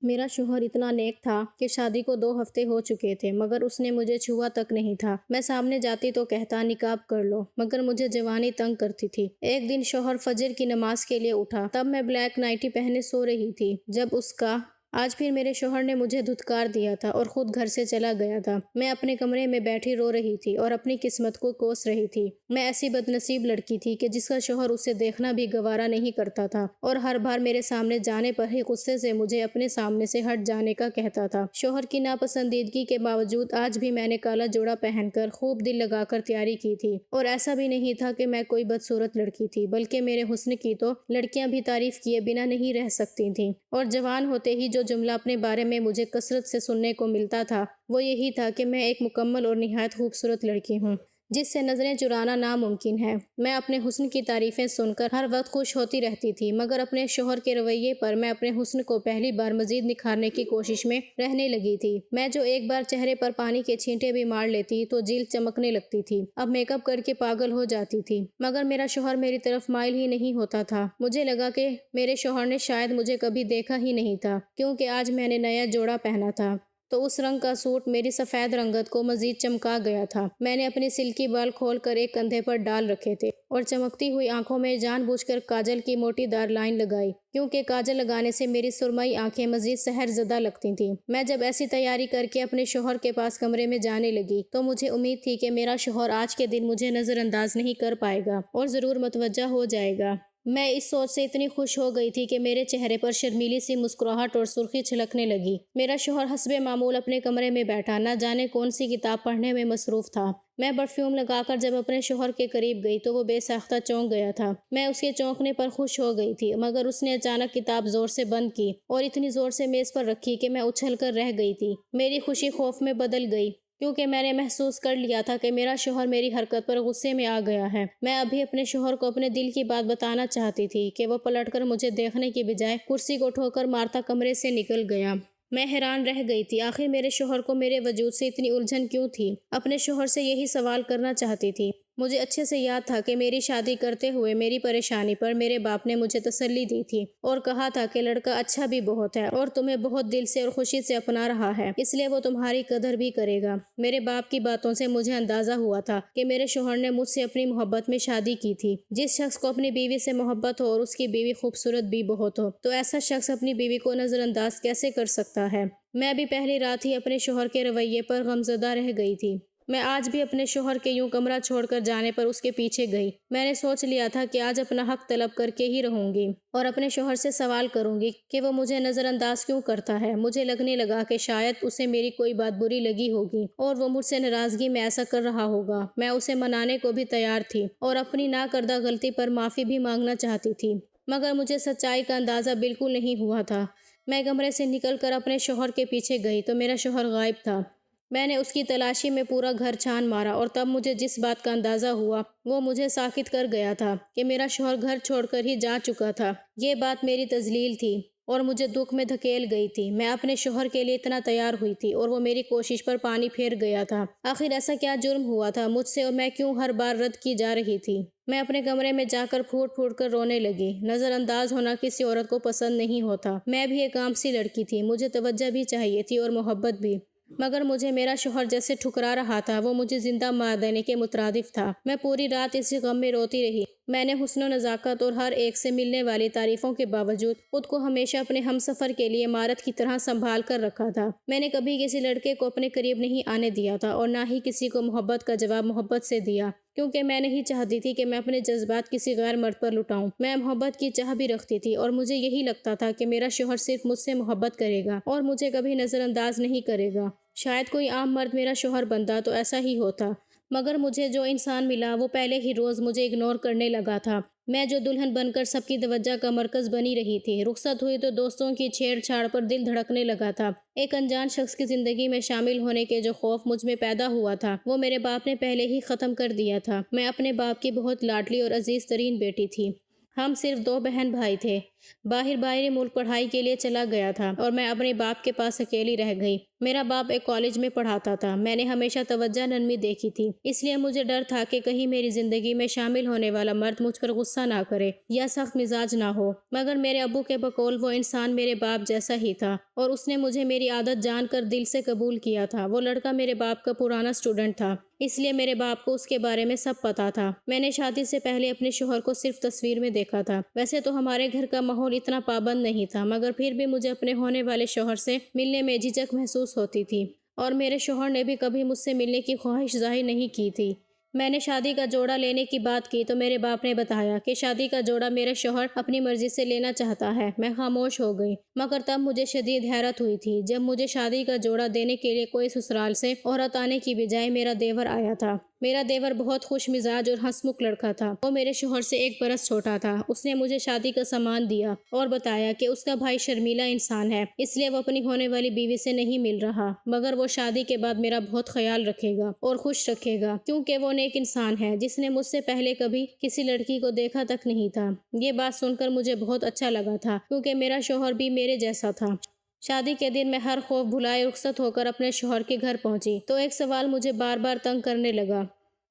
میرا شوہر اتنا نیک تھا کہ شادی کو 2 ہفتے ہو چکے تھے مگر اس نے مجھے چھوا تک نہیں تھا۔ میں سامنے جاتی تو کہتا نقاب کر لو، مگر مجھے جوانی تنگ کرتی تھی۔ ایک دن شوہر فجر کی نماز کے لیے اٹھا، تب میں بلیک نائٹی پہنے سو رہی تھی جب اس کا آج پھر میرے شوہر نے مجھے دھتکار دیا تھا اور خود گھر سے چلا گیا تھا۔ میں اپنے کمرے میں بیٹھی رو رہی تھی اور اپنی قسمت کو کوس رہی تھی۔ میں ایسی بد نصیب لڑکی تھی کہ جس کا شوہر اسے دیکھنا بھی گوارا نہیں کرتا تھا اور ہر بار میرے سامنے جانے پر ہی غصے سے مجھے اپنے سامنے سے ہٹ جانے کا کہتا تھا۔ شوہر کی ناپسندیدگی کے باوجود آج بھی میں نے کالا جوڑا پہن کر خوب دل لگا کر تیاری کی تھی، اور ایسا بھی نہیں تھا کہ میں کوئی بدصورت لڑکی تھی، بلکہ میرے حسن کی تو لڑکیاں بھی تعریف کیے بنا نہیں رہ سکتی تھیں۔ اور جوان ہوتے ہی جو جملہ اپنے بارے میں مجھے کثرت سے سننے کو ملتا تھا وہ یہی تھا کہ میں ایک مکمل اور نہایت خوبصورت لڑکی ہوں جس سے نظریں چرانا ناممکن ہے۔ میں اپنے حسن کی تعریفیں سن کر ہر وقت خوش ہوتی رہتی تھی، مگر اپنے شوہر کے رویے پر میں اپنے حسن کو پہلی بار مزید نکھارنے کی کوشش میں رہنے لگی تھی۔ میں جو ایک بار چہرے پر پانی کے چھینٹے بھی مار لیتی تو جلد چمکنے لگتی تھی، اب میک اپ کر کے پاگل ہو جاتی تھی، مگر میرا شوہر میری طرف مائل ہی نہیں ہوتا تھا۔ مجھے لگا کہ میرے شوہر نے شاید مجھے کبھی دیکھا ہی نہیں تھا، کیونکہ آج میں نے نیا جوڑا پہنا تھا تو اس رنگ کا سوٹ میری سفید رنگت کو مزید چمکا گیا تھا۔ میں نے اپنے سلکی بال کھول کر ایک کندھے پر ڈال رکھے تھے اور چمکتی ہوئی آنکھوں میں جان بوجھ کر کاجل کی موٹی دار لائن لگائی، کیونکہ کاجل لگانے سے میری سرمئی آنکھیں مزید سحر زدہ لگتی تھیں۔ میں جب ایسی تیاری کر کے اپنے شوہر کے پاس کمرے میں جانے لگی تو مجھے امید تھی کہ میرا شوہر آج کے دن مجھے نظر انداز نہیں کر پائے گا اور ضرور متوجہ ہو جائے گا۔ میں اس سوچ سے اتنی خوش ہو گئی تھی کہ میرے چہرے پر شرمیلی سی مسکراہٹ اور سرخی چھلکنے لگی۔ میرا شوہر حسب معمول اپنے کمرے میں بیٹھا نہ جانے کون سی کتاب پڑھنے میں مصروف تھا۔ میں پرفیوم لگا کر جب اپنے شوہر کے قریب گئی تو وہ بے ساختہ چونک گیا تھا۔ میں اس کے چونکنے پر خوش ہو گئی تھی، مگر اس نے اچانک کتاب زور سے بند کی اور اتنی زور سے میز پر رکھی کہ میں اچھل کر رہ گئی تھی۔ میری خوشی خوف میں بدل گئی، کیونکہ میں نے محسوس کر لیا تھا کہ میرا شوہر میری حرکت پر غصے میں آ گیا ہے۔ میں ابھی اپنے شوہر کو اپنے دل کی بات بتانا چاہتی تھی کہ وہ پلٹ کر مجھے دیکھنے کی بجائے کرسی کو ٹھوکر مارتا کمرے سے نکل گیا۔ میں حیران رہ گئی تھی، آخر میرے شوہر کو میرے وجود سے اتنی الجھن کیوں تھی؟ اپنے شوہر سے یہی سوال کرنا چاہتی تھی۔ مجھے اچھے سے یاد تھا کہ میری شادی کرتے ہوئے میری پریشانی پر میرے باپ نے مجھے تسلی دی تھی اور کہا تھا کہ لڑکا اچھا بھی بہت ہے اور تمہیں بہت دل سے اور خوشی سے اپنا رہا ہے، اس لیے وہ تمہاری قدر بھی کرے گا۔ میرے باپ کی باتوں سے مجھے اندازہ ہوا تھا کہ میرے شوہر نے مجھ سے اپنی محبت میں شادی کی تھی۔ جس شخص کو اپنی بیوی سے محبت ہو اور اس کی بیوی خوبصورت بھی بہت ہو تو ایسا شخص اپنی بیوی کو نظر انداز کیسے کر سکتا ہے؟ میں بھی پہلی رات ہی اپنے شوہر کے رویے پر غمزدہ رہ گئی تھی۔ میں آج بھی اپنے شوہر کے یوں کمرہ چھوڑ کر جانے پر اس کے پیچھے گئی۔ میں نے سوچ لیا تھا کہ آج اپنا حق طلب کر کے ہی رہوں گی اور اپنے شوہر سے سوال کروں گی کہ وہ مجھے نظر انداز کیوں کرتا ہے۔ مجھے لگنے لگا کہ شاید اسے میری کوئی بات بری لگی ہوگی اور وہ مجھ سے ناراضگی میں ایسا کر رہا ہوگا۔ میں اسے منانے کو بھی تیار تھی اور اپنی نہ کردہ غلطی پر معافی بھی مانگنا چاہتی تھی، مگر مجھے سچائی کا اندازہ بالکل نہیں ہوا تھا۔ میں کمرے سے نکل کر اپنے شوہر کے پیچھے گئی تو میرا شوہر غائب تھا۔ میں نے اس کی تلاشی میں پورا گھر چھان مارا اور تب مجھے جس بات کا اندازہ ہوا وہ مجھے ساکت کر گیا تھا کہ میرا شوہر گھر چھوڑ کر ہی جا چکا تھا۔ یہ بات میری تذلیل تھی اور مجھے دکھ میں دھکیل گئی تھی۔ میں اپنے شوہر کے لیے اتنا تیار ہوئی تھی اور وہ میری کوشش پر پانی پھیر گیا تھا۔ آخر ایسا کیا جرم ہوا تھا مجھ سے اور میں کیوں ہر بار رد کی جا رہی تھی؟ میں اپنے کمرے میں جا کر پھوٹ پھوٹ کر رونے لگی۔ نظر انداز ہونا کسی عورت کو پسند نہیں ہوتا۔ میں بھی ایک عام سی لڑکی تھی، مجھے توجہ بھی چاہیے تھی اور محبت بھی، مگر مجھے میرا شوہر جیسے ٹھکرا رہا تھا وہ مجھے زندہ مار دینے کے مترادف تھا۔ میں پوری رات اسی غم میں روتی رہی۔ میں نے حسن و نزاکت اور ہر ایک سے ملنے والی تعریفوں کے باوجود خود کو ہمیشہ اپنے ہمسفر کے لیے عمارت کی طرح سنبھال کر رکھا تھا۔ میں نے کبھی کسی لڑکے کو اپنے قریب نہیں آنے دیا تھا اور نہ ہی کسی کو محبت کا جواب محبت سے دیا، کیونکہ میں نہیں چاہتی تھی کہ میں اپنے جذبات کسی غیر مرد پر لٹاؤں۔ میں محبت کی چاہ بھی رکھتی تھی اور مجھے یہی لگتا تھا کہ میرا شوہر صرف مجھ سے محبت کرے گا اور مجھے کبھی نظر انداز نہیں کرے گا۔ شاید کوئی عام مرد میرا شوہر بنتا تو ایسا ہی ہوتا، مگر مجھے جو انسان ملا وہ پہلے ہی روز مجھے اگنور کرنے لگا تھا۔ میں جو دلہن بن کر سب کی توجہ کا مرکز بنی رہی تھی، رخصت ہوئی تو دوستوں کی چھیڑ چھاڑ پر دل دھڑکنے لگا تھا۔ ایک انجان شخص کی زندگی میں شامل ہونے کے جو خوف مجھ میں پیدا ہوا تھا وہ میرے باپ نے پہلے ہی ختم کر دیا تھا۔ میں اپنے باپ کی بہت لاڈلی اور عزیز ترین بیٹی تھی۔ ہم صرف 2 بہن بھائی تھے۔ باہری ملک پڑھائی کے لیے چلا گیا تھا اور میں اپنے باپ کے پاس اکیلی رہ گئی۔ میرا باپ ایک کالج میں پڑھاتا تھا۔ میں نے ہمیشہ توجہ نرمی دیکھی تھی، اس لیے مجھے ڈر تھا کہ کہیں میری زندگی میں شامل ہونے والا مرد مجھ پر غصہ نہ کرے یا سخت مزاج نہ ہو۔ مگر میرے ابو کے بقول وہ انسان میرے باپ جیسا ہی تھا اور اس نے مجھے میری عادت جان کر دل سے قبول کیا تھا۔ وہ لڑکا میرے باپ کا پرانا اسٹوڈنٹ تھا، اس لیے میرے باپ کو اس کے بارے میں سب پتا تھا۔ میں نے شادی سے پہلے اپنے شوہر کو صرف تصویر میں دیکھا تھا۔ ویسے تو ہمارے گھر کا ماحول اتنا پابند نہیں تھا، مگر پھر بھی مجھے اپنے ہونے والے شوہر سے ملنے میں جھجک محسوس ہوتی تھی اور میرے شوہر نے بھی کبھی مجھ سے ملنے کی خواہش ظاہر نہیں کی تھی۔ میں نے شادی کا جوڑا لینے کی بات کی تو میرے باپ نے بتایا کہ شادی کا جوڑا میرا شوہر اپنی مرضی سے لینا چاہتا ہے۔ میں خاموش ہو گئی، مگر تب مجھے شدید حیرت ہوئی تھی جب مجھے شادی کا جوڑا دینے کے لیے کوئی سسرال سے عورت آنے کی بجائے میرا دیور آیا تھا۔ میرا دیور بہت خوش مزاج اور ہنسمکھ لڑکا تھا۔ وہ میرے شوہر سے 1 برس چھوٹا تھا۔ اس نے مجھے شادی کا سامان دیا اور بتایا کہ اس کا بھائی شرمیلا انسان ہے، اس لیے وہ اپنی ہونے والی بیوی سے نہیں مل رہا، مگر وہ شادی کے بعد میرا بہت خیال رکھے گا اور خوش رکھے گا، کیونکہ وہ نیک انسان ہے جس نے مجھ سے پہلے کبھی کسی لڑکی کو دیکھا تک نہیں تھا۔ یہ بات سن کر مجھے بہت اچھا لگا تھا، کیونکہ میرا شوہر بھی میرے جیسا تھا۔ شادی کے دن میں ہر خوف بھلائے رخصت ہو کر اپنے شوہر کے گھر پہنچی تو ایک سوال مجھے بار بار تنگ کرنے لگا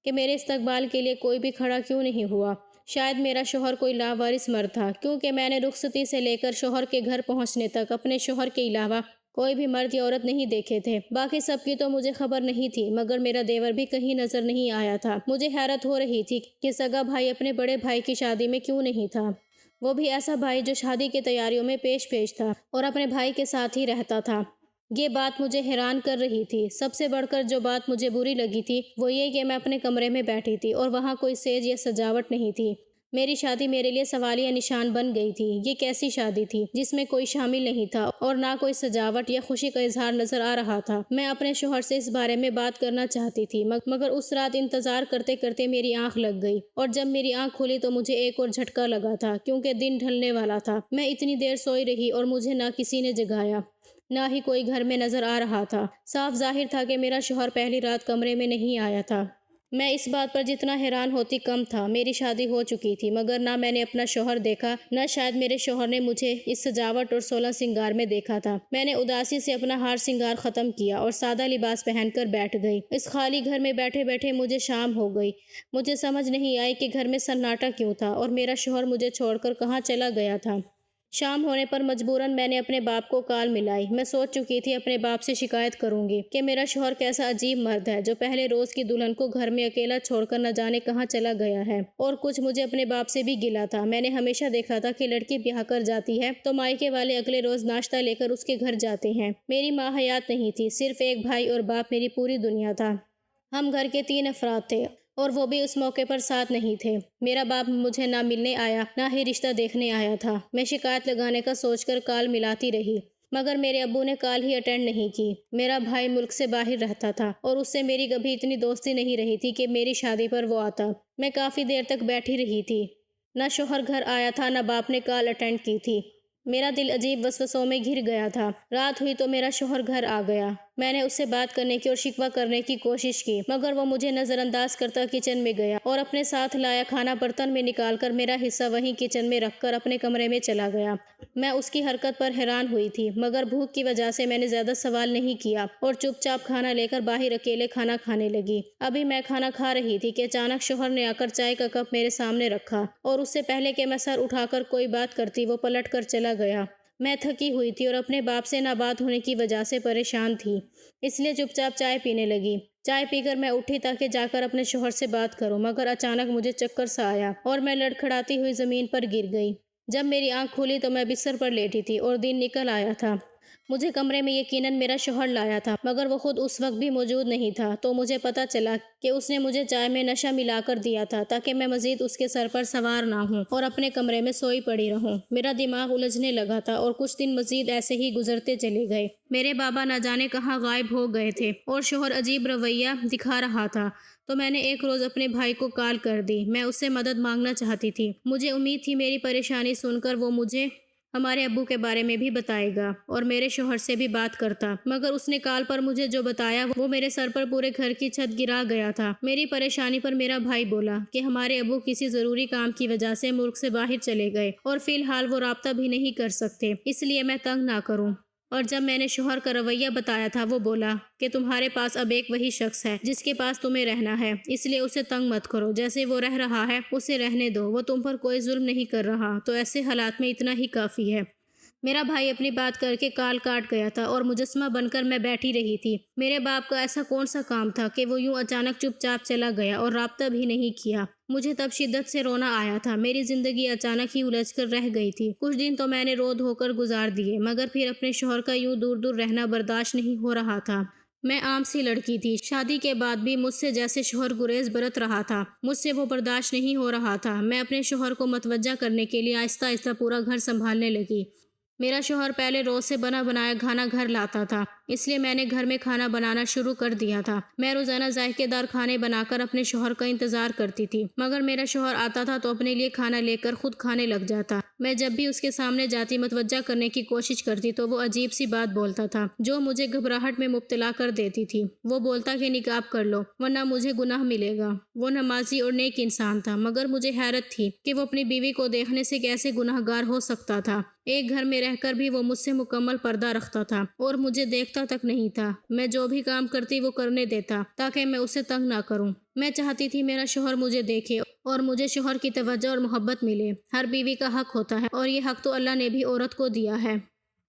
کہ میرے استقبال کے لیے کوئی بھی کھڑا کیوں نہیں ہوا۔ شاید میرا شوہر کوئی لاوارث مرد تھا، کیونکہ میں نے رخصتی سے لے کر شوہر کے گھر پہنچنے تک اپنے شوہر کے علاوہ کوئی بھی مرد یا عورت نہیں دیکھے تھے۔ باقی سب کی تو مجھے خبر نہیں تھی، مگر میرا دیور بھی کہیں نظر نہیں آیا تھا۔ مجھے حیرت ہو رہی تھی کہ سگا بھائی اپنے بڑے بھائی کی شادی میں کیوں نہیں تھا، وہ بھی ایسا بھائی جو شادی کی تیاریوں میں پیش تھا اور اپنے بھائی کے ساتھ ہی رہتا تھا۔ یہ بات مجھے حیران کر رہی تھی۔ سب سے بڑھ کر جو بات مجھے بری لگی تھی وہ یہ کہ میں اپنے کمرے میں بیٹھی تھی اور وہاں کوئی سیج یا سجاوٹ نہیں تھی۔ میری شادی میرے لیے سوالیہ نشان بن گئی تھی۔ یہ کیسی شادی تھی جس میں کوئی شامل نہیں تھا اور نہ کوئی سجاوٹ یا خوشی کا اظہار نظر آ رہا تھا۔ میں اپنے شوہر سے اس بارے میں بات کرنا چاہتی تھی، مگر اس رات انتظار کرتے کرتے میری آنکھ لگ گئی اور جب میری آنکھ کھلی تو مجھے ایک اور جھٹکا لگا تھا، کیونکہ دن ڈھلنے والا تھا۔ میں اتنی دیر سوئی رہی اور مجھے نہ کسی نے جگایا، نہ ہی کوئی گھر میں نظر آ رہا تھا۔ صاف ظاہر تھا کہ میرا شوہر پہلی رات کمرے میں نہیں آیا تھا۔ میں اس بات پر جتنا حیران ہوتی کم تھا۔ میری شادی ہو چکی تھی، مگر نہ میں نے اپنا شوہر دیکھا، نہ شاید میرے شوہر نے مجھے اس سجاوٹ اور 16 سنگار میں دیکھا تھا۔ میں نے اداسی سے اپنا ہار سنگار ختم کیا اور سادہ لباس پہن کر بیٹھ گئی۔ اس خالی گھر میں بیٹھے بیٹھے مجھے شام ہو گئی۔ مجھے سمجھ نہیں آئی کہ گھر میں سناٹا کیوں تھا اور میرا شوہر مجھے چھوڑ کر کہاں چلا گیا تھا۔ شام ہونے پر مجبوراً میں نے اپنے باپ کو کال ملائی۔ میں سوچ چکی تھی اپنے باپ سے شکایت کروں گی کہ میرا شوہر کیسا عجیب مرد ہے جو پہلے روز کی دلہن کو گھر میں اکیلا چھوڑ کر نہ جانے کہاں چلا گیا ہے۔ اور کچھ مجھے اپنے باپ سے بھی گلا تھا۔ میں نے ہمیشہ دیکھا تھا کہ لڑکی بیاہ کر جاتی ہے تو مائکے والے اگلے روز ناشتہ لے کر اس کے گھر جاتے ہیں۔ میری ماں حیات نہیں تھی، صرف ایک بھائی اور باپ میری پوری دنیا تھا۔ ہم گھر کے 3 افراد تھے اور وہ بھی اس موقع پر ساتھ نہیں تھے۔ میرا باپ مجھے نہ ملنے آیا نہ ہی رشتہ دیکھنے آیا تھا۔ میں شکایت لگانے کا سوچ کر کال ملاتی رہی، مگر میرے ابو نے کال ہی اٹینڈ نہیں کی۔ میرا بھائی ملک سے باہر رہتا تھا اور اس سے میری کبھی اتنی دوستی نہیں رہی تھی کہ میری شادی پر وہ آتا۔ میں کافی دیر تک بیٹھی رہی تھی، نہ شوہر گھر آیا تھا نہ باپ نے کال اٹینڈ کی تھی۔ میرا دل عجیب وسوسوں میں گھر گیا تھا۔ رات ہوئی تو میرا شوہر گھر آ گیا۔ میں نے اس سے بات کرنے کی اور شکوہ کرنے کی کوشش کی، مگر وہ مجھے نظر انداز کرتا کچن میں گیا اور اپنے ساتھ لایا کھانا برتن میں نکال کر میرا حصہ وہیں کچن میں رکھ کر اپنے کمرے میں چلا گیا۔ میں اس کی حرکت پر حیران ہوئی تھی، مگر بھوک کی وجہ سے میں نے زیادہ سوال نہیں کیا اور چپ چاپ کھانا لے کر باہر اکیلے کھانا کھانے لگی۔ ابھی میں کھانا کھا رہی تھی کہ اچانک شوہر نے آ کر چائے کا کپ میرے سامنے رکھا اور اس سے پہلے کہ میں سر اٹھا کر کوئی بات کرتی وہ پلٹ کر چلا گیا۔ میں تھکی ہوئی تھی اور اپنے باپ سے نہ بات ہونے کی وجہ سے پریشان تھی، اس لیے چپ چاپ چائے پینے لگی۔ چائے پی کر میں اٹھی تاکہ جا کر اپنے شوہر سے بات کروں، مگر اچانک مجھے چکر سا آیا اور میں لڑکھڑاتی ہوئی زمین پر گر گئی۔ جب میری آنکھ کھلی تو میں بستر پر لیٹی تھی اور دن نکل آیا تھا۔ مجھے کمرے میں یقیناً میرا شوہر لایا تھا، مگر وہ خود اس وقت بھی موجود نہیں تھا، تو مجھے پتہ چلا کہ اس نے مجھے چائے میں نشہ ملا کر دیا تھا تاکہ میں مزید اس کے سر پر سوار نہ ہوں اور اپنے کمرے میں سوئی پڑی رہوں۔ میرا دماغ الجھنے لگا تھا اور کچھ دن مزید ایسے ہی گزرتے چلے گئے۔ میرے بابا نہ جانے کہاں غائب ہو گئے تھے اور شوہر عجیب رویہ دکھا رہا تھا، تو میں نے ایک روز اپنے بھائی کو کال کر دی۔ میں اس سے مدد مانگنا چاہتی تھی۔ مجھے امید تھی میری پریشانی سن کر وہ مجھے ہمارے ابو کے بارے میں بھی بتائے گا اور میرے شوہر سے بھی بات کرتا، مگر اس نے کال پر مجھے جو بتایا وہ میرے سر پر پورے گھر کی چھت گرا گیا تھا۔ میری پریشانی پر میرا بھائی بولا کہ ہمارے ابو کسی ضروری کام کی وجہ سے ملک سے باہر چلے گئے اور فی الحال وہ رابطہ بھی نہیں کر سکتے، اس لیے میں تنگ نہ کروں۔ اور جب میں نے شوہر کا رویہ بتایا تھا وہ بولا کہ تمہارے پاس اب ایک وہی شخص ہے جس کے پاس تمہیں رہنا ہے، اس لیے اسے تنگ مت کرو، جیسے وہ رہ رہا ہے اسے رہنے دو، وہ تم پر کوئی ظلم نہیں کر رہا، تو ایسے حالات میں اتنا ہی کافی ہے۔ میرا بھائی اپنی بات کر کے کال کاٹ گیا تھا اور مجسمہ بن کر میں بیٹھی رہی تھی۔ میرے باپ کا ایسا کون سا کام تھا کہ وہ یوں اچانک چپ چاپ چلا گیا اور رابطہ بھی نہیں کیا؟ مجھے تب شدت سے رونا آیا تھا، میری زندگی اچانک ہی الجھ کر رہ گئی تھی۔ کچھ دن تو میں نے رو دھو کر گزار دیے، مگر پھر اپنے شوہر کا یوں دور دور رہنا برداشت نہیں ہو رہا تھا۔ میں عام سی لڑکی تھی، شادی کے بعد بھی مجھ سے جیسے شوہر گریز برت رہا تھا، مجھ سے وہ برداشت نہیں ہو رہا تھا۔ میں اپنے شوہر کو متوجہ کرنے کے لیے آہستہ آہستہ پورا گھر سنبھالنے لگی۔ میرا شوہر پہلے روز سے بنا بنایا کھانا گھر لاتا تھا، اس لیے میں نے گھر میں کھانا بنانا شروع کر دیا تھا۔ میں روزانہ ذائقے دار کھانے بنا کر اپنے شوہر کا انتظار کرتی تھی، مگر میرا شوہر آتا تھا تو اپنے لیے کھانا لے کر خود کھانے لگ جاتا۔ میں جب بھی اس کے سامنے جاتی متوجہ کرنے کی کوشش کرتی تو وہ عجیب سی بات بولتا تھا جو مجھے گھبراہٹ میں مبتلا کر دیتی تھی۔ وہ بولتا کہ نکاب کر لو ورنہ مجھے گناہ ملے گا۔ وہ نمازی اور نیک انسان تھا، مگر مجھے حیرت تھی کہ وہ اپنی بیوی کو دیکھنے سے کیسے گناہ گار ہو سکتا تھا۔ ایک گھر میں رہ کر بھی وہ مجھ سے مکمل پردہ رکھتا تھا اور مجھے دیکھتا تک نہیں تھا۔ میں جو بھی کام کرتی وہ کرنے دیتا تاکہ میں اسے تنگ نہ کروں۔ میں چاہتی تھی میرا شوہر مجھے دیکھے اور مجھے شوہر کی توجہ اور محبت ملے۔ ہر بیوی کا حق ہوتا ہے اور یہ حق تو اللہ نے بھی عورت کو دیا ہے،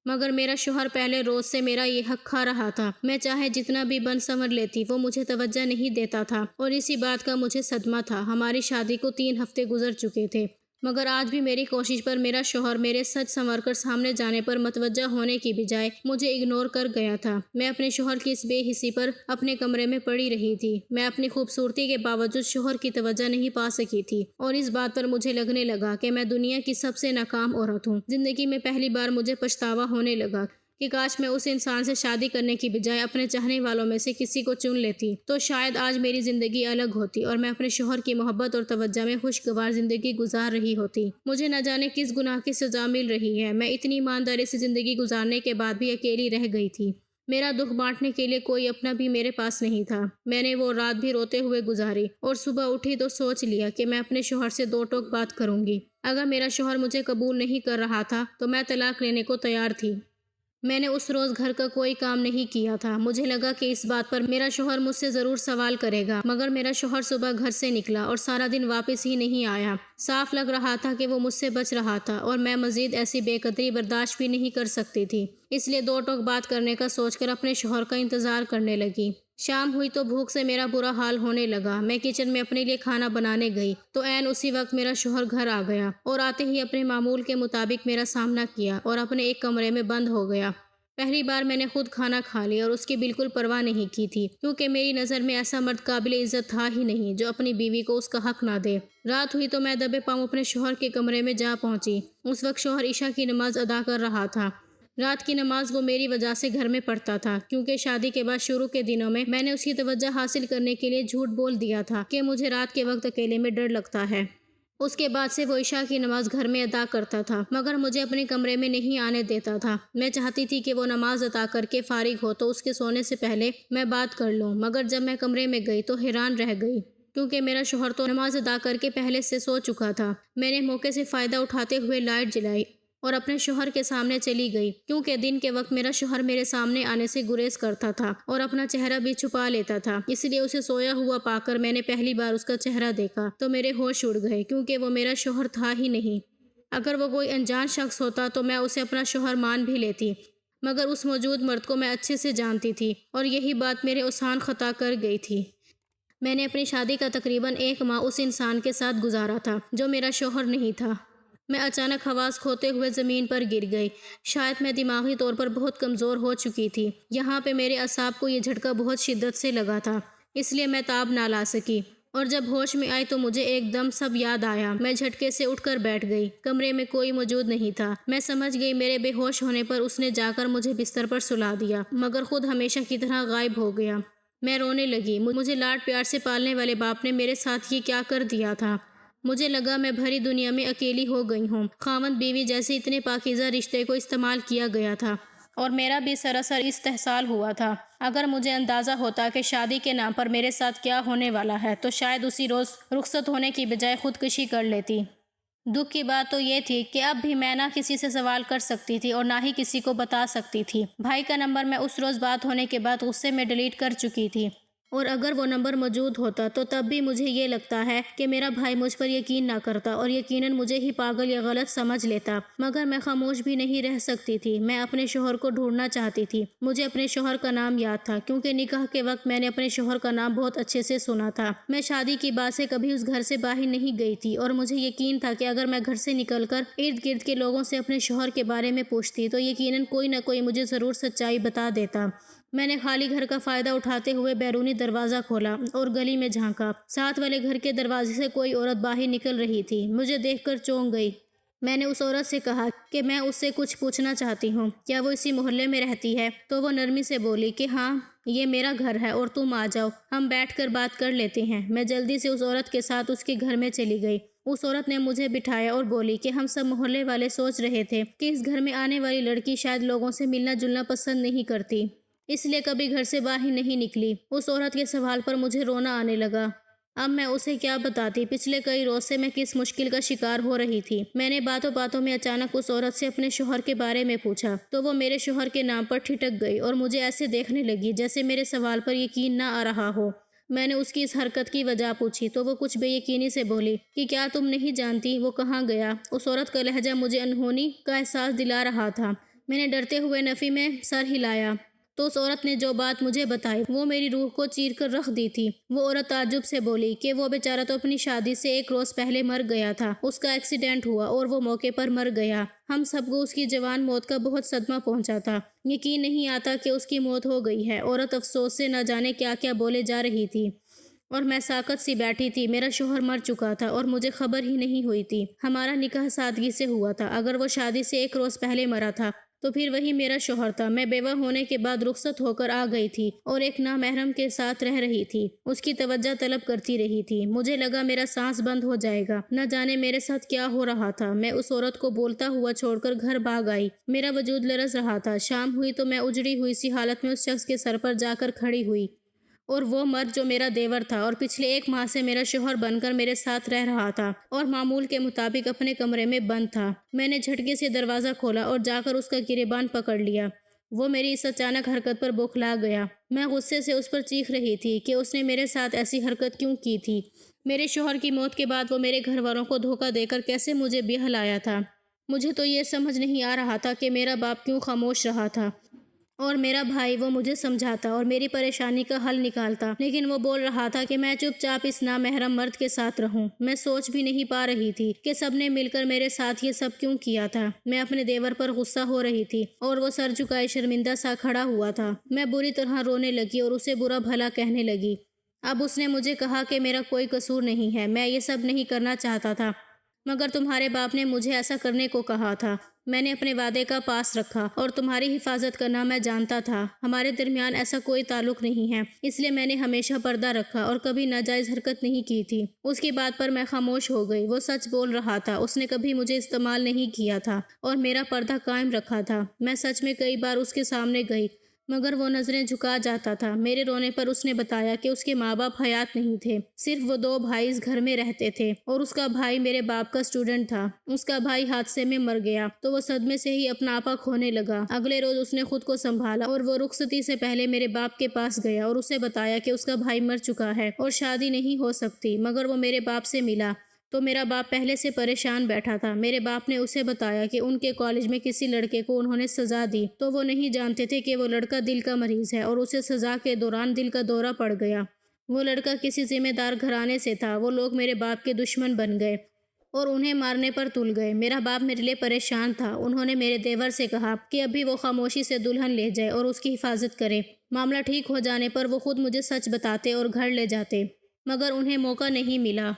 مگر میرا شوہر پہلے روز سے میرا یہ حق کھا رہا تھا۔ میں چاہے جتنا بھی بن سنور لیتی وہ مجھے توجہ نہیں دیتا تھا اور اسی بات کا مجھے صدمہ تھا۔ ہماری شادی کو 3 ہفتے گزر چکے تھے، مگر آج بھی میری کوشش پر میرا شوہر میرے سج سنور کر سامنے جانے پر متوجہ ہونے کی بجائے مجھے اگنور کر گیا تھا۔ میں اپنے شوہر کی اس بے حسی پر اپنے کمرے میں پڑی رہی تھی۔ میں اپنی خوبصورتی کے باوجود شوہر کی توجہ نہیں پا سکی تھی اور اس بات پر مجھے لگنے لگا کہ میں دنیا کی سب سے ناکام عورت ہوں۔ زندگی میں پہلی بار مجھے پچھتاوا ہونے لگا کہ کاش میں اس انسان سے شادی کرنے کی بجائے اپنے چاہنے والوں میں سے کسی کو چن لیتی، تو شاید آج میری زندگی الگ ہوتی اور میں اپنے شوہر کی محبت اور توجہ میں خوشگوار زندگی گزار رہی ہوتی۔ مجھے نہ جانے کس گناہ کی سزا مل رہی ہے۔ میں اتنی ایمانداری سے زندگی گزارنے کے بعد بھی اکیلی رہ گئی تھی۔ میرا دکھ بانٹنے کے لیے کوئی اپنا بھی میرے پاس نہیں تھا۔ میں نے وہ رات بھی روتے ہوئے گزاری اور صبح اٹھی تو سوچ لیا کہ میں اپنے شوہر سے 2 ٹوک بات کروں گی۔ اگر میرا شوہر مجھے قبول نہیں کر رہا تھا تو میں طلاق لینے کو تیار تھی۔ میں نے اس روز گھر کا کوئی کام نہیں کیا تھا۔ مجھے لگا کہ اس بات پر میرا شوہر مجھ سے ضرور سوال کرے گا، مگر میرا شوہر صبح گھر سے نکلا اور سارا دن واپس ہی نہیں آیا۔ صاف لگ رہا تھا کہ وہ مجھ سے بچ رہا تھا اور میں مزید ایسی بے قدری برداشت بھی نہیں کر سکتی تھی، اس لیے 2 ٹوک بات کرنے کا سوچ کر اپنے شوہر کا انتظار کرنے لگی۔ شام ہوئی تو بھوک سے میرا برا حال ہونے لگا۔ میں کچن میں اپنے لیے کھانا بنانے گئی تو عین اسی وقت میرا شوہر گھر آ گیا اور آتے ہی اپنے معمول کے مطابق میرا سامنا کیا اور اپنے ایک کمرے میں بند ہو گیا۔ پہلی بار میں نے خود کھانا کھا لیا اور اس کی بالکل پرواہ نہیں کی تھی، کیونکہ میری نظر میں ایسا مرد قابل عزت تھا ہی نہیں جو اپنی بیوی کو اس کا حق نہ دے۔ رات ہوئی تو میں دبے پاؤں اپنے شوہر کے کمرے میں جا پہنچی۔ اس وقت شوہر عشاء کی نماز ادا کر رہا تھا۔ رات کی نماز وہ میری وجہ سے گھر میں پڑھتا تھا، کیونکہ شادی کے بعد شروع کے دنوں میں نے اس کی توجہ حاصل کرنے کے لیے جھوٹ بول دیا تھا کہ مجھے رات کے وقت اکیلے میں ڈر لگتا ہے۔ اس کے بعد سے وہ عشاء کی نماز گھر میں ادا کرتا تھا، مگر مجھے اپنے کمرے میں نہیں آنے دیتا تھا۔ میں چاہتی تھی کہ وہ نماز ادا کر کے فارغ ہو تو اس کے سونے سے پہلے میں بات کر لوں، مگر جب میں کمرے میں گئی تو حیران رہ گئی، کیونکہ میرا شوہر تو نماز ادا کر کے پہلے سے سو چکا تھا۔ میں نے موقع سے فائدہ اٹھاتے ہوئے لائٹ جلائی اور اپنے شوہر کے سامنے چلی گئی، کیونکہ دن کے وقت میرا شوہر میرے سامنے آنے سے گریز کرتا تھا اور اپنا چہرہ بھی چھپا لیتا تھا، اس لیے اسے سویا ہوا پا کر میں نے پہلی بار اس کا چہرہ دیکھا تو میرے ہوش اڑ گئے، کیونکہ وہ میرا شوہر تھا ہی نہیں۔ اگر وہ کوئی انجان شخص ہوتا تو میں اسے اپنا شوہر مان بھی لیتی، مگر اس موجود مرد کو میں اچھے سے جانتی تھی اور یہی بات میرے اذہان خطا کر گئی تھی۔ میں نے اپنی شادی کا تقریباً 1 ماہ اس انسان کے ساتھ گزارا تھا جو میرا شوہر نہیں تھا۔ میں اچانک حواس کھوتے ہوئے زمین پر گر گئی۔ شاید میں دماغی طور پر بہت کمزور ہو چکی تھی۔ یہاں پہ میرے اعصاب کو یہ جھٹکا بہت شدت سے لگا تھا، اس لیے میں تاب نہ لا سکی، اور جب ہوش میں آئی تو مجھے ایک دم سب یاد آیا۔ میں جھٹکے سے اٹھ کر بیٹھ گئی۔ کمرے میں کوئی موجود نہیں تھا۔ میں سمجھ گئی میرے بے ہوش ہونے پر اس نے جا کر مجھے بستر پر سلا دیا، مگر خود ہمیشہ کی طرح غائب ہو گیا۔ میں رونے لگی۔ مجھے لاڈ پیار سے پالنے والے باپ نے میرے ساتھ یہ کیا کر دیا تھا؟ مجھے لگا میں بھری دنیا میں اکیلی ہو گئی ہوں۔ خاوند بیوی جیسے اتنے پاکیزہ رشتے کو استعمال کیا گیا تھا اور میرا بھی سراسر استحصال ہوا تھا۔ اگر مجھے اندازہ ہوتا کہ شادی کے نام پر میرے ساتھ کیا ہونے والا ہے تو شاید اسی روز رخصت ہونے کی بجائے خودکشی کر لیتی۔ دکھ کی بات تو یہ تھی کہ اب بھی میں نہ کسی سے سوال کر سکتی تھی اور نہ ہی کسی کو بتا سکتی تھی۔ بھائی کا نمبر میں اس روز بات ہونے کے بعد غصے میں ڈیلیٹ کر چکی تھی، اور اگر وہ نمبر موجود ہوتا تو تب بھی مجھے یہ لگتا ہے کہ میرا بھائی مجھ پر یقین نہ کرتا اور یقیناً مجھے ہی پاگل یا غلط سمجھ لیتا۔ مگر میں خاموش بھی نہیں رہ سکتی تھی۔ میں اپنے شوہر کو ڈھونڈنا چاہتی تھی۔ مجھے اپنے شوہر کا نام یاد تھا کیونکہ نکاح کے وقت میں نے اپنے شوہر کا نام بہت اچھے سے سنا تھا۔ میں شادی کی بات سے کبھی اس گھر سے باہر نہیں گئی تھی اور مجھے یقین تھا کہ اگر میں گھر سے نکل کر ارد گرد کے لوگوں سے اپنے شوہر کے بارے میں پوچھتی تو یقیناً کوئی نہ کوئی مجھے ضرور سچائی بتا دیتا۔ میں نے خالی گھر کا فائدہ اٹھاتے ہوئے بیرونی دروازہ کھولا اور گلی میں جھانکا۔ ساتھ والے گھر کے دروازے سے کوئی عورت باہر نکل رہی تھی۔ مجھے دیکھ کر چونک گئی۔ میں نے اس عورت سے کہا کہ میں اس سے کچھ پوچھنا چاہتی ہوں، کیا وہ اسی محلے میں رہتی ہے؟ تو وہ نرمی سے بولی کہ ہاں، یہ میرا گھر ہے اور تم آ جاؤ، ہم بیٹھ کر بات کر لیتے ہیں۔ میں جلدی سے اس عورت کے ساتھ اس کے گھر میں چلی گئی۔ اس عورت نے مجھے بٹھایا اور بولی کہ ہم سب محلے والے سوچ رہے تھے کہ اس گھر میں آنے والی لڑکی شاید لوگوں سے ملنا جلنا پسند نہیں کرتی، اس لیے کبھی گھر سے باہر نہیں نکلی۔ اس عورت کے سوال پر مجھے رونا آنے لگا۔ اب میں اسے کیا بتاتی؟ پچھلے کئی روز سے میں کس مشکل کا شکار ہو رہی تھی۔ میں نے باتوں باتوں میں اچانک اس عورت سے اپنے شوہر کے بارے میں پوچھا تو وہ میرے شوہر کے نام پر ٹھٹک گئی اور مجھے ایسے دیکھنے لگی جیسے میرے سوال پر یقین نہ آ رہا ہو۔ میں نے اس کی اس حرکت کی وجہ پوچھی تو وہ کچھ بے یقینی سے بولی کہ کیا تم نہیں جانتی وہ کہاں گیا؟ اس عورت کا لہجہ مجھے انہونی کا احساس دلا رہا تھا۔ میں نے ڈرتے ہوئے نفی میں سر ہلایا تو اس عورت نے جو بات مجھے بتائی وہ میری روح کو چیر کر رکھ دی تھی۔ وہ عورت تعجب سے بولی کہ وہ بیچارہ تو اپنی شادی سے 1 روز پہلے مر گیا تھا، اس کا ایکسیڈنٹ ہوا اور وہ موقع پر مر گیا۔ ہم سب کو اس کی جوان موت کا بہت صدمہ پہنچا تھا۔ یقین نہیں آتا کہ اس کی موت ہو گئی ہے۔ عورت افسوس سے نہ جانے کیا کیا بولے جا رہی تھی اور میں ساکت سی بیٹھی تھی۔ میرا شوہر مر چکا تھا اور مجھے خبر ہی نہیں ہوئی تھی۔ ہمارا نکاح سادگی سے ہوا تھا۔ اگر وہ شادی سے 1 روز پہلے مرا تھا تو پھر وہی میرا شوہر تھا۔ میں بیوہ ہونے کے بعد رخصت ہو کر آ گئی تھی اور ایک نامحرم کے ساتھ رہ رہی تھی۔ اس کی توجہ طلب کرتی رہی تھی۔ مجھے لگا میرا سانس بند ہو جائے گا۔ نہ جانے میرے ساتھ کیا ہو رہا تھا۔ میں اس عورت کو بولتا ہوا چھوڑ کر گھر بھاگ آئی۔ میرا وجود لرز رہا تھا۔ شام ہوئی تو میں اجڑی ہوئی سی حالت میں اس شخص کے سر پر جا کر کھڑی ہوئی، اور وہ مرد جو میرا دیور تھا اور پچھلے 1 ماہ سے میرا شوہر بن کر میرے ساتھ رہ رہا تھا اور معمول کے مطابق اپنے کمرے میں بند تھا۔ میں نے جھٹکے سے دروازہ کھولا اور جا کر اس کا گریبان پکڑ لیا۔ وہ میری اس اچانک حرکت پر بوکھلا گیا۔ میں غصے سے اس پر چیخ رہی تھی کہ اس نے میرے ساتھ ایسی حرکت کیوں کی تھی۔ میرے شوہر کی موت کے بعد وہ میرے گھر والوں کو دھوکہ دے کر کیسے مجھے بہلایا تھا۔ مجھے تو یہ سمجھ نہیں آ رہا تھا کہ میرا باپ کیوں خاموش رہا تھا اور میرا بھائی وہ مجھے سمجھاتا اور میری پریشانی کا حل نکالتا، لیکن وہ بول رہا تھا کہ میں چپ چاپ اس نامحرم مرد کے ساتھ رہوں۔ میں سوچ بھی نہیں پا رہی تھی کہ سب نے مل کر میرے ساتھ یہ سب کیوں کیا تھا۔ میں اپنے دیور پر غصہ ہو رہی تھی اور وہ سر جھکائے شرمندہ سا کھڑا ہوا تھا۔ میں بری طرح رونے لگی اور اسے برا بھلا کہنے لگی۔ اب اس نے مجھے کہا کہ میرا کوئی قصور نہیں ہے، میں یہ سب نہیں کرنا چاہتا تھا، مگر تمہارے باپ نے مجھے ایسا کرنے کو کہا تھا۔ میں نے اپنے وعدے کا پاس رکھا اور تمہاری حفاظت کرنا میں جانتا تھا۔ ہمارے درمیان ایسا کوئی تعلق نہیں ہے، اس لیے میں نے ہمیشہ پردہ رکھا اور کبھی ناجائز حرکت نہیں کی تھی۔ اس کی بات پر میں خاموش ہو گئی۔ وہ سچ بول رہا تھا۔ اس نے کبھی مجھے استعمال نہیں کیا تھا اور میرا پردہ قائم رکھا تھا۔ میں سچ میں کئی بار اس کے سامنے گئی مگر وہ نظریں جھکا جاتا تھا۔ میرے رونے پر اس نے بتایا کہ اس کے ماں باپ حیات نہیں تھے، صرف وہ 2 بھائی اس گھر میں رہتے تھے اور اس کا بھائی میرے باپ کا اسٹوڈنٹ تھا۔ اس کا بھائی حادثے میں مر گیا تو وہ صدمے سے ہی اپنا آپا کھونے لگا۔ اگلے روز اس نے خود کو سنبھالا اور وہ رخصتی سے پہلے میرے باپ کے پاس گیا اور اسے بتایا کہ اس کا بھائی مر چکا ہے اور شادی نہیں ہو سکتی، مگر وہ میرے باپ سے ملا تو میرا باپ پہلے سے پریشان بیٹھا تھا۔ میرے باپ نے اسے بتایا کہ ان کے کالج میں کسی لڑکے کو انہوں نے سزا دی تو وہ نہیں جانتے تھے کہ وہ لڑکا دل کا مریض ہے اور اسے سزا کے دوران دل کا دورہ پڑ گیا۔ وہ لڑکا کسی ذمہ دار گھرانے سے تھا۔ وہ لوگ میرے باپ کے دشمن بن گئے اور انہیں مارنے پر تل گئے۔ میرا باپ میرے لیے پریشان تھا۔ انہوں نے میرے دیور سے کہا کہ ابھی وہ خاموشی سے دلہن لے جائے اور اس کی حفاظت کرے۔ معاملہ ٹھیک ہو جانے پر وہ خود مجھے سچ بتاتے اور گھر لے جاتے، مگر انہیں موقع نہیں ملا۔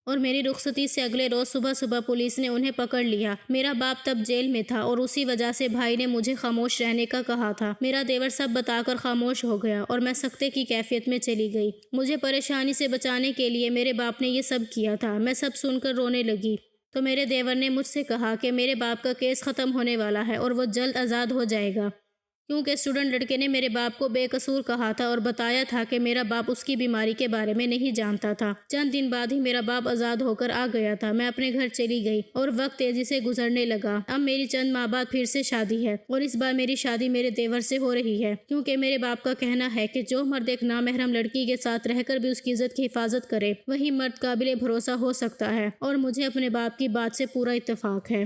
اور میری رخصتی سے اگلے روز صبح صبح پولیس نے انہیں پکڑ لیا۔ میرا باپ تب جیل میں تھا اور اسی وجہ سے بھائی نے مجھے خاموش رہنے کا کہا تھا۔ میرا دیور سب بتا کر خاموش ہو گیا اور میں سکتے کی کیفیت میں چلی گئی۔ مجھے پریشانی سے بچانے کے لیے میرے باپ نے یہ سب کیا تھا۔ میں سب سن کر رونے لگی تو میرے دیور نے مجھ سے کہا کہ میرے باپ کا کیس ختم ہونے والا ہے اور وہ جلد آزاد ہو جائے گا، کیونکہ اسٹوڈنٹ لڑکے نے میرے باپ کو بے قصور کہا تھا اور بتایا تھا کہ میرا باپ اس کی بیماری کے بارے میں نہیں جانتا تھا۔ چند دن بعد ہی میرا باپ آزاد ہو کر آ گیا تھا۔ میں اپنے گھر چلی گئی اور وقت تیزی سے گزرنے لگا۔ اب میری چند ماہ بعد پھر سے شادی ہے اور اس بار میری شادی میرے دیور سے ہو رہی ہے، کیونکہ میرے باپ کا کہنا ہے کہ جو مرد ایک نامحرم لڑکی کے ساتھ رہ کر بھی اس کی عزت کی حفاظت کرے وہی مرد قابل بھروسہ ہو سکتا ہے، اور مجھے اپنے باپ کی بات سے پورا اتفاق ہے۔